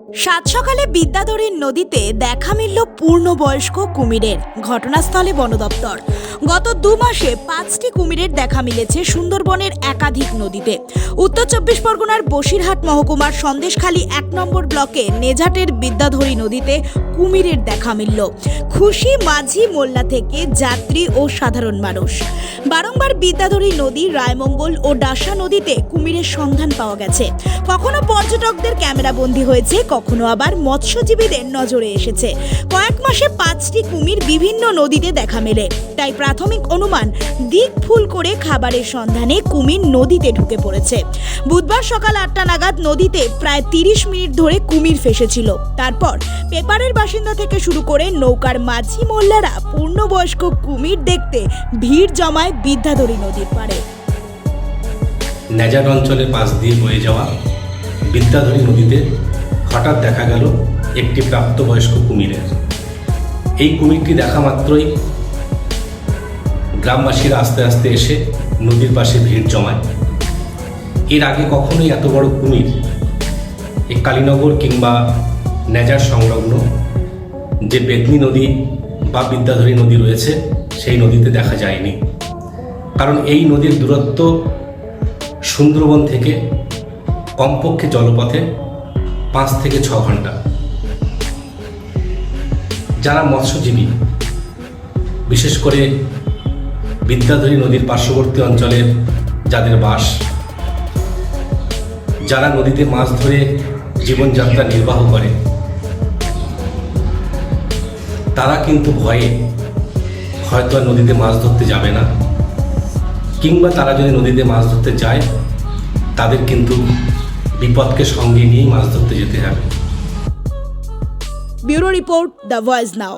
সাত সকালে বিদ্যাধরী নদীতে দেখা মিলল পূর্ণবয়স্ক কুমিরের। ঘটনাস্থলে বন দপ্তর। গত 2 মাসে 5টি কুমিরের দেখা মিলেছে সুন্দরবনের একাধিক নদীতে। উত্তর 24 পরগনার বসিরহাট মহকুমার সন্দেশখালী 1 নম্বর ব্লকে নেজাটের বিদ্যাধরী নদীতে কুমিরের দেখা মিলল। খুশি মাঝি মোল্লা থেকে যাত্রী ও সাধারণ মানুষ। বারংবার বিদ্যাধরী নদী, রায়মঙ্গল ও ডাসা নদীতে কুমিরের সন্ধান পাওয়া গেছে। কখনো পর্যটকদের ক্যামেরাবন্দি হয়েছে, কখনো আবার মৎস্যজীবীদের নজরে এসেছে। কয়েক মাসে 5টি কুমির বিভিন্ন নদীতে দেখা মেলে। তাই প্রাথমিক অনুমান, দিক ভুল করে খাবারের সন্ধানে কুমির নদীতে ঢুকে পড়েছে। বুধবার সকাল 8টা নাগাদ নদীতে প্রায় 30 মিনিট ধরে কুমির ফেসেছিল। তারপর পেপারের বাসিন্দা থেকে শুরু করে নৌকার মাঝি মোল্লারা পূর্ণবয়স্ক কুমির দেখতে ভিড় জমায় বিদ্যাধরী নদীর পাড়ে। নেজাট অঞ্চলের পাশ দিয়ে বয়ে যাওয়া বিদ্যাধরী নদীতে হঠাৎ দেখা গেল একটি প্রাপ্তবয়স্ক কুমিরের। এই কুমিরটি দেখা মাত্রই গ্রামবাসীরা আস্তে আস্তে এসে নদীর পাশে ভিড় জমায়। এর আগে কখনোই এত বড় কুমির এই কালীনগর কিংবা নেজার সংলগ্ন যে বেদনী নদী বা বিদ্যাধরী নদী রয়েছে সেই নদীতে দেখা যায়নি। কারণ এই নদীর দূরত্ব সুন্দরবন থেকে কমপক্ষে জলপথে 5 থেকে 6 ঘন্টা। যারা মৎস্যজীবী, বিশেষ করে বিদ্যাধরী নদীর পার্শ্ববর্তী অঞ্চলের যাদের বাস, যারা নদীতে মাছ ধরে জীবনযাত্রা নির্বাহ করে, তারা কিন্তু ভয়ে হয়তো আর নদীতে মাছ ধরতে যাবে না, কিংবা তারা যদি নদীতে মাছ ধরতে যায় তাদের কিন্তু বিপদকে সঙ্গে নিয়েই মাছ ধরতে যেতে হবে। Bureau report, the voice now.